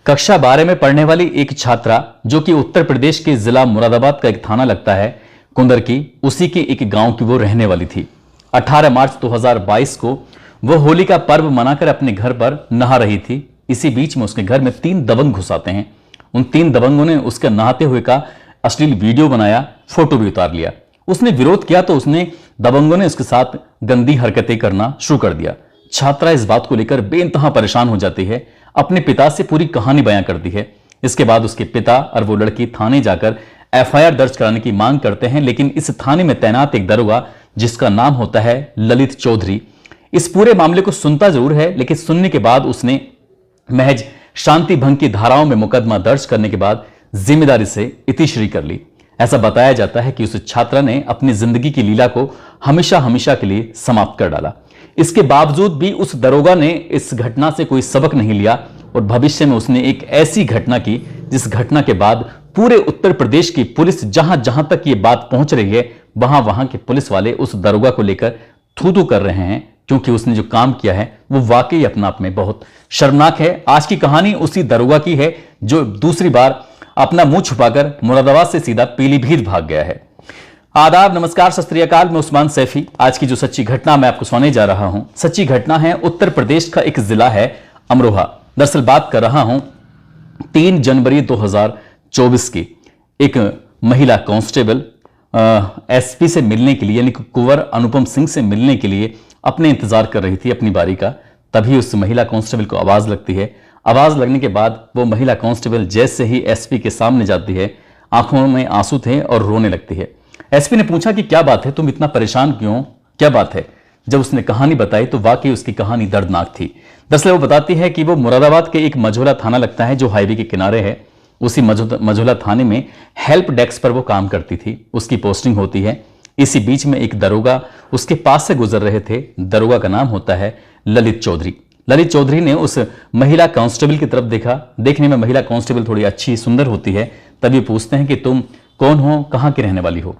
कक्षा 12 में पढ़ने वाली एक छात्रा जो कि उत्तर प्रदेश के जिला मुरादाबाद का एक थाना लगता है कुंदर की, उसी के एक गांव की वो रहने वाली थी। 18 मार्च 2022 को वो होली का पर्व मनाकर अपने घर पर नहा रही थी। इसी बीच में उसके घर में 3 दबंग घुस आते हैं। उन 3 दबंगों ने उसके नहाते हुए का अश्लील वीडियो बनाया, फोटो भी उतार लिया। उसने विरोध किया तो उसने दबंगों ने उसके साथ गंदी हरकतें करना शुरू कर दिया। छात्रा इस बात को लेकर बेइंतहा परेशान हो जाती है, अपने पिता से पूरी कहानी बयां करती है। इसके बाद उसके पिता और वो लड़की थाने जाकर एफआईआर दर्ज कराने की मांग करते हैं, लेकिन इस थाने में तैनात एक दरोगा जिसका नाम होता है ललित चौधरी, इस पूरे मामले को सुनता जरूर है, लेकिन सुनने के बाद उसने महज शांति भंग की धाराओं में मुकदमा दर्ज करने के बाद जिम्मेदारी से इतिश्री कर ली। ऐसा बताया जाता है कि उस छात्रा ने अपनी जिंदगी की लीला को हमेशा हमेशा के लिए समाप्त कर डाला। इसके बावजूद भी उस दरोगा ने इस घटना से कोई सबक नहीं लिया और भविष्य में उसने एक ऐसी घटना की जिस घटना के बाद पूरे उत्तर प्रदेश की पुलिस, जहां जहां तक ये बात पहुंच रही है, वहां वहां के पुलिस वाले उस दरोगा को लेकर थू थू कर रहे हैं, क्योंकि उसने जो काम किया है वो वाकई अपना आप में बहुत शर्मनाक है। आज की कहानी उसी दरोगा की है जो दूसरी बार अपना मुंह छुपाकर मुरादाबाद से सीधा पीलीभीत भाग गया है। आदाब, नमस्कार, सत श्री अकाल। मैं उस्मान सैफी। आज की जो सच्ची घटना मैं आपको सुनाने जा रहा हूं, सच्ची घटना है उत्तर प्रदेश का एक जिला है अमरोहा। दरअसल बात कर रहा हूं 3 जनवरी 2024 की। एक महिला कांस्टेबल एसपी से मिलने के लिए, यानी कुंवर अनुपम सिंह से मिलने के लिए अपने इंतजार कर रही थी अपनी बारी का। तभी उस महिला कांस्टेबल को आवाज लगती है। आवाज लगने के बाद वो महिला कांस्टेबल जैसे ही एसपी के सामने जाती है, आंखों में आंसू थे और रोने लगती है। एसपी ने पूछा कि क्या बात है, तुम इतना परेशान क्यों, क्या बात है? जब उसने कहानी बताई तो वाकई उसकी कहानी दर्दनाक थी। दरअसल वो बताती है कि वो मुरादाबाद के एक मझोला थाना लगता है जो हाईवे के किनारे है। उसी मझोला थाने में हेल्प डेस्क पर वो काम करती थी, उसकी पोस्टिंग होती है। इसी बीच में एक दरोगा उसके पास से गुजर रहे थे। दरोगा का नाम होता है ललित चौधरी। ललित चौधरी ने उस महिला कांस्टेबल की तरफ देखा। देखने में महिला कांस्टेबल थोड़ी अच्छी सुंदर होती है। तभी पूछते हैं कि तुम कौन हो, कहाँ की रहने वाली हो?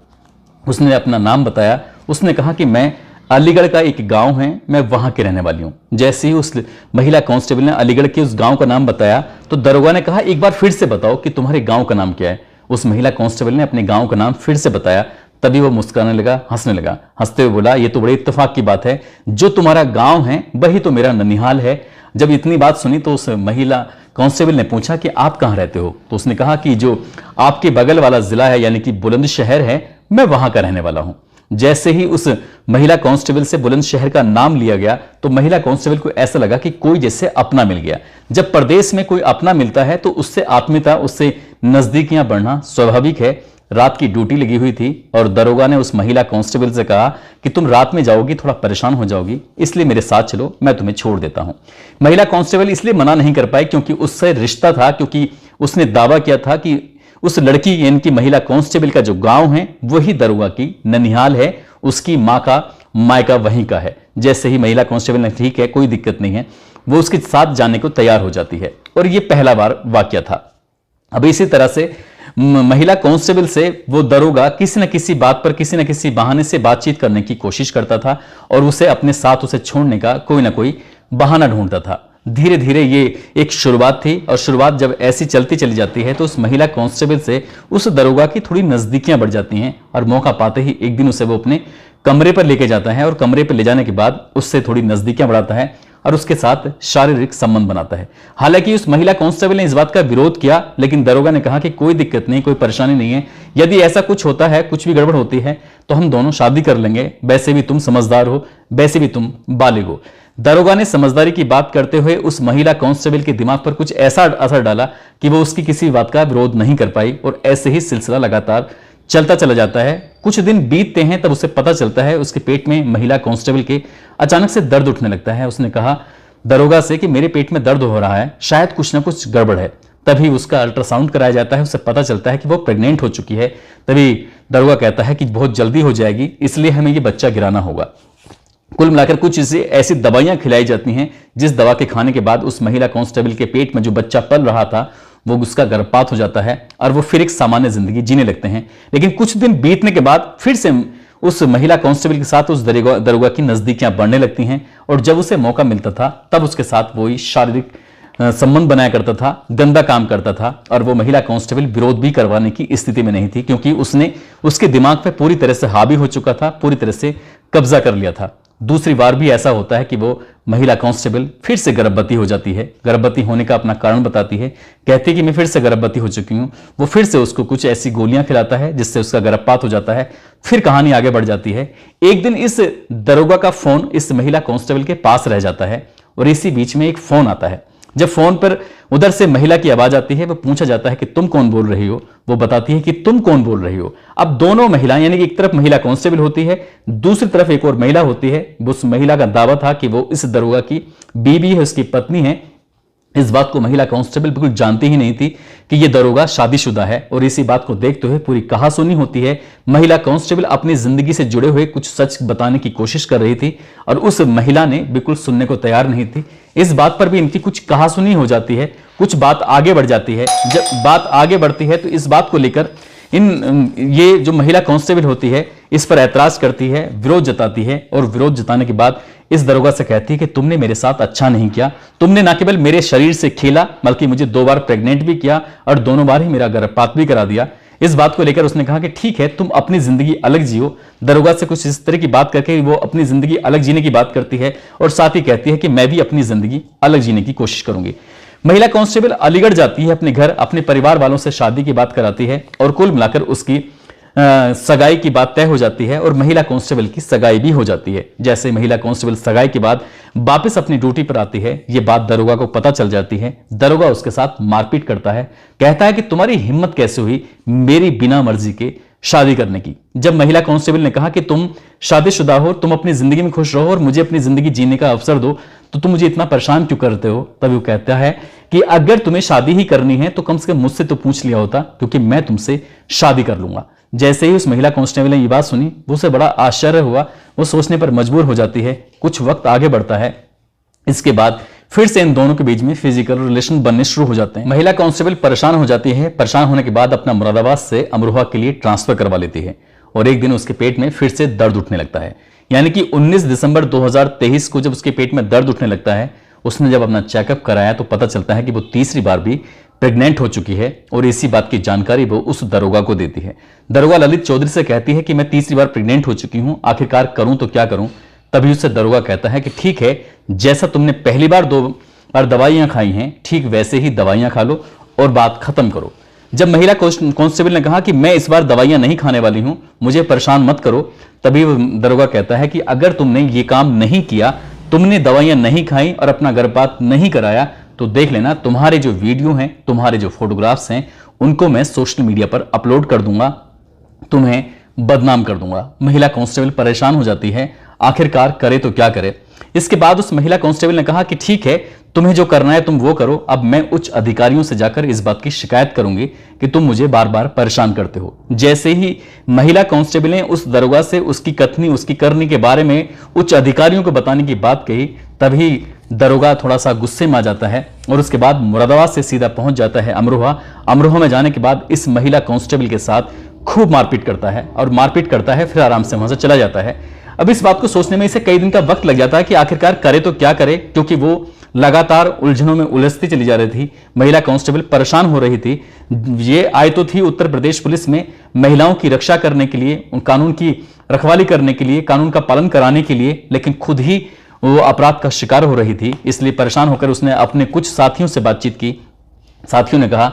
उसने अपना नाम बताया। उसने कहा कि मैं अलीगढ़ का एक गांव है, मैं वहां के रहने वाली हूं। जैसे ही उस महिला कांस्टेबल ने अलीगढ़ के उस गांव का नाम बताया तो दरोगा ने कहा, एक बार फिर से बताओ कि तुम्हारे गांव का नाम क्या है। उस महिला कांस्टेबल ने अपने गांव का नाम फिर से बताया। तभी वो मुस्कुराने लगा, हंसने लगा। हंसते हुए बोला, ये तो बड़े इत्तेफाक की बात है, जो तुम्हारा गांव है वही तो मेरा ननिहाल है। जब इतनी बात सुनी तो उस महिला कांस्टेबल ने पूछा कि आप कहां रहते हो? तो उसने कहा कि जो आपके बगल वाला जिला है, यानी कि बुलंदशहर है, मैं वहां का रहने वाला हूं। जैसे ही उस महिला कांस्टेबल से बुलंदशहर का नाम लिया गया तो महिला कांस्टेबल को ऐसा लगा कि कोई जैसे अपना मिल गया। जब प्रदेश में कोई अपना मिलता है तो उससे आत्मीयता, उससे नजदीकियां बढ़ना स्वाभाविक है। रात की ड्यूटी लगी हुई थी और दरोगा ने उस महिला कांस्टेबल से कहा कि तुम रात में जाओगी, थोड़ा परेशान हो जाओगी, इसलिए मेरे साथ चलो, मैं तुम्हें छोड़ देता हूं। महिला कांस्टेबल इसलिए मना नहीं कर पाई क्योंकि उससे रिश्ता था, क्योंकि उसने दावा किया था कि उस लड़की यानी कि महिला कांस्टेबल का जो गांव है वही दरोगा की ननिहाल है, उसकी मां का मायका वहीं का है। जैसे ही महिला कांस्टेबल ने ठीक है, कोई दिक्कत नहीं है, वो उसके साथ जाने को तैयार हो जाती है। और ये पहला बार वाकया था। अब इसी तरह से महिला कांस्टेबल से वो दरोगा किसी न किसी बात पर, किसी न किसी बहाने से बातचीत करने की कोशिश करता था और उसे अपने साथ उसे छोड़ने का कोई ना कोई बहाना ढूंढता था। धीरे धीरे ये एक शुरुआत थी और शुरुआत जब ऐसी चलती चली जाती है तो उस महिला कांस्टेबल से उस दरोगा की थोड़ी नजदीकियां बढ़ जाती हैं और मौका पाते ही एक दिन उसे वो अपने कमरे पर लेके जाता है और कमरे पर ले जाने के बाद उससे थोड़ी नजदीकियां बढ़ाता है और उसके साथ शारीरिक संबंध बनाता है। हालांकि उस महिला कांस्टेबल ने इस बात का विरोध किया, लेकिन दरोगा ने कहा कि कोई दिक्कत नहीं, कोई परेशानी नहीं है, यदि ऐसा कुछ होता है, कुछ भी गड़बड़ होती है तो हम दोनों शादी कर लेंगे, वैसे भी तुम समझदार हो, वैसे भी तुम बालिग हो। दरोगा ने समझदारी की बात करते हुए उस महिला कांस्टेबल के दिमाग पर कुछ ऐसा असर डाला कि वो उसकी किसी बात का विरोध नहीं कर पाई और ऐसे ही सिलसिला लगातार चलता चला जाता है। कुछ दिन बीतते हैं तब उसे पता चलता है उसके पेट में महिला कांस्टेबल के अचानक से दर्द उठने लगता है। उसने कहा दरोगा से कि मेरे पेट में दर्द हो रहा है, शायद कुछ ना कुछ गड़बड़ है। तभी उसका अल्ट्रासाउंड कराया जाता है, उसे पता चलता है कि वो प्रेग्नेंट हो चुकी है। तभी दरोगा कहता है कि बहुत जल्दी हो जाएगी, इसलिए हमें ये बच्चा गिराना होगा। कुल मिलाकर कुछ इसे ऐसी दवाइयां खिलाई जाती हैं जिस दवा के खाने के बाद उस महिला कांस्टेबल के पेट में जो बच्चा पल रहा था वो उसका गर्भपात हो जाता है और वो फिर एक सामान्य जिंदगी जीने लगते हैं। लेकिन कुछ दिन बीतने के बाद फिर से उस महिला कांस्टेबल के साथ उस दरोगा की नजदीकियां बढ़ने लगती हैं और जब उसे मौका मिलता था तब उसके साथ वही शारीरिक संबंध बनाया करता था, गंदा काम करता था और वो महिला कांस्टेबल विरोध भी करवाने की स्थिति में नहीं थी, क्योंकि उसने उसके दिमाग पे पूरी तरह से हावी हो चुका था, पूरी तरह से कब्जा कर लिया था। दूसरी बार भी ऐसा होता है कि वो महिला कांस्टेबल फिर से गर्भवती हो जाती है। गर्भवती होने का अपना कारण बताती है, कहती है कि मैं फिर से गर्भवती हो चुकी हूं। वो फिर से उसको कुछ ऐसी गोलियां खिलाता है जिससे उसका गर्भपात हो जाता है। फिर कहानी आगे बढ़ जाती है। एक दिन इस दरोगा का फोन इस महिला कांस्टेबल के पास रह जाता है और इसी बीच में एक फोन आता है। जब फोन पर उधर से महिला की आवाज आती है, वो पूछा जाता है कि तुम कौन बोल रही हो। वो बताती है कि तुम कौन बोल रही हो। अब दोनों महिलाएं, यानी कि एक तरफ महिला कांस्टेबल होती है, दूसरी तरफ एक और महिला होती है। उस महिला का दावा था कि वो इस दरोगा की बीवी है, उसकी पत्नी है। इस बात को महिला कांस्टेबल बिल्कुल जानती ही नहीं थी कि यह दरोगा शादीशुदा है। और इसी बात को देखते हुए पूरी कहासुनी होती है। महिला कांस्टेबल अपनी जिंदगी से जुड़े हुए कुछ सच बताने की कोशिश कर रही थी और उस महिला ने बिल्कुल सुनने को तैयार नहीं थी। इस बात पर भी इनकी कुछ कहासुनी हो जाती है, कुछ बात आगे बढ़ जाती है। जब बात आगे बढ़ती है तो इस बात को लेकर ये जो महिला कांस्टेबल होती है इस पर ऐतराज करती है, विरोध जताती है और विरोध जताने के बाद इस दरोगा से कहती है कि तुमने मेरे साथ अच्छा नहीं किया। तुमने न केवल मेरे शरीर से खेला बल्कि मुझे 2 बार प्रेग्नेंट भी किया और दोनों बार ही मेरा गर्भपात भी करा दिया। इस बात को लेकर उसने कहा कि ठीक है, तुम अपनी जिंदगी अलग जियो। दरोगा से कुछ इस तरह की बात करके वो अपनी जिंदगी अलग जीने की बात करती है और साथ ही कहती है कि मैं भी अपनी जिंदगी अलग जीने की कोशिश करूंगी। महिला कांस्टेबल अलीगढ़ जाती है, अपने घर अपने परिवार वालों से शादी की बात कराती है और कुल मिलाकर उसकी सगाई की बात तय हो जाती है और महिला कांस्टेबल की सगाई भी हो जाती है। जैसे महिला कांस्टेबल सगाई के बाद वापस अपनी ड्यूटी पर आती है, यह बात दरोगा को पता चल जाती है। दरोगा उसके साथ मारपीट करता है, कहता है कि तुम्हारी हिम्मत कैसे हुई मेरी बिना मर्जी के शादी करने की। जब महिला कांस्टेबल ने कहा कि तुम शादीशुदा हो, तुम अपनी जिंदगी में खुश रहो और मुझे अपनी जिंदगी जीने का अवसर दो, तो तुम मुझे इतना परेशान क्यों करते हो। तभी वो कहता है कि अगर तुम्हें शादी ही करनी है तो कम से कम मुझसे तो पूछ लिया होता, क्योंकि मैं तुमसे शादी कर लूंगा। जैसे ही उस महिला कांस्टेबल ने ये बात सुनी, वो उसे बड़ा आश्चर्य हुआ। वो सोचने पर मजबूर हो जाती है। कुछ वक्त आगे बढ़ता है। इसके बाद फिर से इन दोनों के बीच में फिजिकल रिलेशन बनने शुरू हो जाते हैं। महिला कांस्टेबल परेशान हो जाती है। परेशान होने के बाद अपना मुरादाबाद से अमरोहा के लिए ट्रांसफर करवा लेती है और एक दिन उसके पेट में फिर से दर्द उठने लगता है। यानी कि 19 दिसंबर 2023 को जब उसके पेट में दर्द उठने लगता है, उसने जब अपना चेकअप कराया तो पता चलता है कि वो तीसरी बार भी प्रेग्नेंट हो चुकी है और इसी बात की जानकारी वो उस दरोगा को देती है। दरोगा ललित चौधरी से कहती है कि मैं तीसरी बार प्रेग्नेंट हो चुकी हूं, आखिरकार करूं तो क्या करूं। तभी उससे दरोगा कहता है कि ठीक है, जैसा तुमने पहली बार 2 बार दवाइयां खाई हैं, ठीक वैसे ही दवाइयां खा लो और बात खत्म करो। जब महिला कांस्टेबल ने कहा कि मैं इस बार दवाइयां नहीं खाने वाली हूं, मुझे परेशान मत करो, तभी दरोगा कहता है कि अगर तुमने ये काम नहीं किया, तुमने दवाइयां नहीं खाई और अपना गर्भपात नहीं कराया, तो देख लेना तुम्हारे जो वीडियो हैं, तुम्हारे जो फोटोग्राफ्स हैं, उनको मैं सोशल मीडिया पर अपलोड कर दूंगा, तुम्हें बदनाम कर दूंगा। महिला कांस्टेबल परेशान हो जाती है, आखिरकार करे तो क्या करे। इसके बाद उस महिला कांस्टेबल ने कहा कि ठीक है, तुम्हें जो करना है तुम वो करो, अब मैं उच्च अधिकारियों से जाकर इस बात की शिकायत करूंगी कि तुम मुझे बार बार परेशान करते हो। जैसे ही महिला कांस्टेबल ने उस दरोगा से उसकी कथनी, उसकी करनी के बारे में उच्च अधिकारियों को बताने की बात कही, तभी दरोगा थोड़ा सा गुस्से में आ जाता है और उसके बाद मुरादाबाद से सीधा पहुंच जाता है अमरोहा। अमरोहा में जाने के बाद इस महिला कांस्टेबल के साथ खूब मारपीट करता है और मारपीट करता है, फिर आराम से वहां से चला जाता है। अब इस बात को सोचने में इसे कई दिन का वक्त लग जाता है कि आखिरकार करे तो क्या करे, क्योंकि वो लगातार उलझनों में उलझती चली जा रही थी। महिला कांस्टेबल परेशान हो रही थी। ये आए तो थी उत्तर प्रदेश पुलिस में महिलाओं की रक्षा करने के लिए, कानून की रखवाली करने के लिए, कानून का पालन कराने के लिए, लेकिन खुद ही वो अपराध का शिकार हो रही थी। इसलिए परेशान होकर उसने अपने कुछ साथियों से बातचीत की। साथियों ने कहा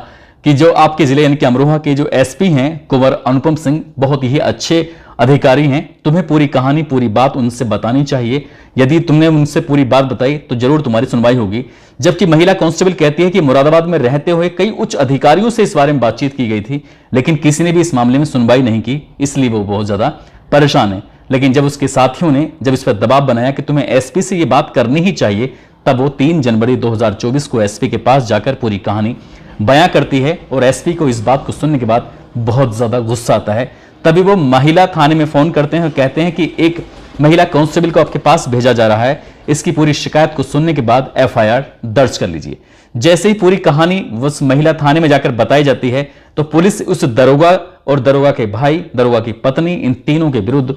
कि जो आपके जिले यानी कि अमरोहा के जो एसपी हैं कुंवर अनुपम सिंह, बहुत ही अच्छे अधिकारी हैं, तुम्हें पूरी कहानी, पूरी बात उनसे बतानी चाहिए। यदि तुमने उनसे पूरी बात बताई तो जरूर तुम्हारी सुनवाई होगी। जबकि महिला कांस्टेबल कहती है कि मुरादाबाद में रहते हुए कई उच्च अधिकारियों से इस बारे में बातचीत की गई थी, लेकिन किसी ने भी इस मामले में सुनवाई नहीं की, इसलिए वो बहुत ज्यादा परेशान है। लेकिन जब उसके साथियों ने जब इस पर दबाव बनाया कि तुम्हें एसपी से ये बात करनी ही चाहिए, तब वो 3 जनवरी 2024 को एसपी के पास जाकर पूरी कहानी बयां करती है और एसपी को इस बात को सुनने के बाद बहुत ज्यादा गुस्सा आता है। तभी वो महिला थाने में फोन करते हैं और कहते हैं कि एक महिला कांस्टेबल को आपके पास भेजा जा रहा है, इसकी पूरी शिकायत को सुनने के बाद एफआईआर दर्ज कर लीजिए। जैसे ही पूरी कहानी उस महिला थाने में जाकर बताई जाती है तो पुलिस उस दरोगा और दरोगा के भाई, दरोगा की पत्नी, इन तीनों के विरुद्ध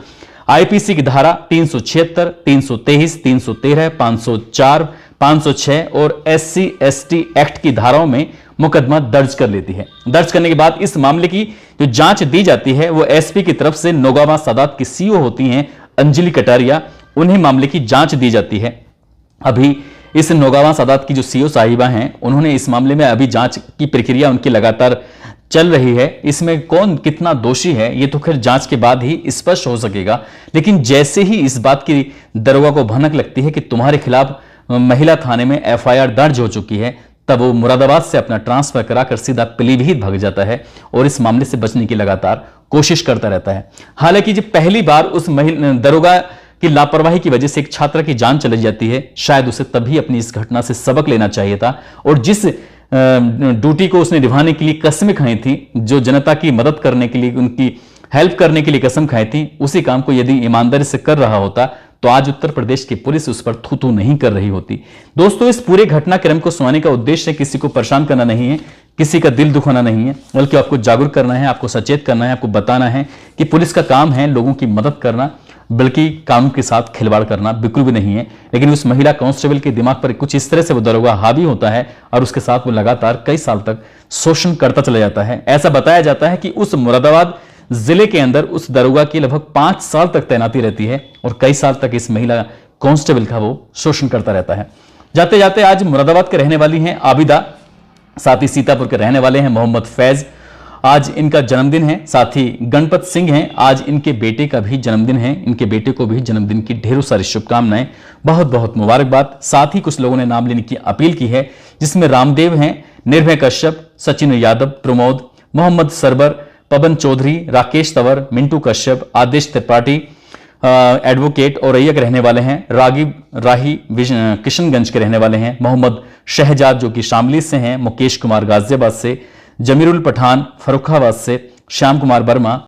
आईपीसी की धारा 376, 323, 313, 504, 506 और SC/ST एक्ट की धाराओं में मुकदमा दर्ज कर लेती है। दर्ज करने के बाद इस मामले की जो जांच दी जाती है वो एसपी की तरफ से नौगावा सादात की सीओ होती हैं अंजलि कटारिया, उन्हें मामले की जांच दी जाती है। अभी इस नौगावा सादात की जो सीओ साहिबा हैं, उन्होंने इस मामले में अभी जांच की प्रक्रिया उनकी लगातार चल रही है। इसमें कौन कितना दोषी है ये तो खैर जांच के बाद ही स्पष्ट हो सकेगा। लेकिन जैसे ही इस बात की दरोगा को भनक लगती है कि तुम्हारे खिलाफ महिला थाने में एफआईआर दर्ज हो चुकी है, तब वो मुरादाबाद से अपना ट्रांसफर कराकर सीधा पीलीभीत भाग जाता है और इस मामले से बचने की लगातार कोशिश करता रहता है। हालांकि जब पहली बार उस दरोगा की लापरवाही की वजह से एक छात्रा की जान चली जाती है, शायद उसे तभी अपनी इस घटना से सबक लेना चाहिए था और जिस ड्यूटी को उसने निभाने के लिए कसमें खाई थी, जो जनता की मदद करने के लिए, उनकी हेल्प करने के लिए कसम खाई थी, उसी काम को यदि ईमानदारी से कर रहा होता तो आज उत्तर प्रदेश की पुलिस उस पर थू-थू नहीं कर रही होती। दोस्तों, इस पूरे घटनाक्रम को सुनाने का उद्देश्य किसी को परेशान करना नहीं है, किसी का दिल दुखाना नहीं है, बल्कि आपको जागरूक करना है, आपको सचेत करना है, आपको बताना है कि पुलिस का काम है लोगों की मदद करना, बल्कि कानून के साथ खिलवाड़ करना बिल्कुल भी नहीं है। लेकिन उस महिला कांस्टेबल के दिमाग पर कुछ इस तरह से वो दरोगा हावी होता है और उसके साथ वो लगातार कई साल तक शोषण करता चला जाता है। ऐसा बताया जाता है कि उस मुरादाबाद जिले के अंदर उस दरोगा की लगभग 5 साल तक तैनाती रहती है और कई साल तक इस महिला कांस्टेबल का वो शोषण करता रहता है। जाते जाते आज मुरादाबाद के रहने वाली हैं आबिदा, साथ ही सीतापुर के रहने वाले हैं मोहम्मद फैज, आज इनका जन्मदिन है। साथ ही गणपत सिंह हैं, आज इनके बेटे का भी जन्मदिन है। इनके बेटे को भी जन्मदिन की ढेरों सारी शुभकामनाएं, बहुत बहुत मुबारकबाद। साथ ही कुछ लोगों ने नाम लेने की अपील की है, जिसमें रामदेव हैं, निर्भय कश्यप, सचिन यादव, प्रमोद, मोहम्मद सरबर, पवन चौधरी, राकेश तंवर, मिंटू कश्यप, आदेश त्रिपाठी एडवोकेट औरैया के रहने वाले हैं, रागिब राही किशनगंज के रहने वाले हैं, मोहम्मद शहजाद जो कि शामली से हैं, मुकेश कुमार गाजियाबाद से, जमीरुल पठान फर्रुखाबाद से, श्याम कुमार वर्मा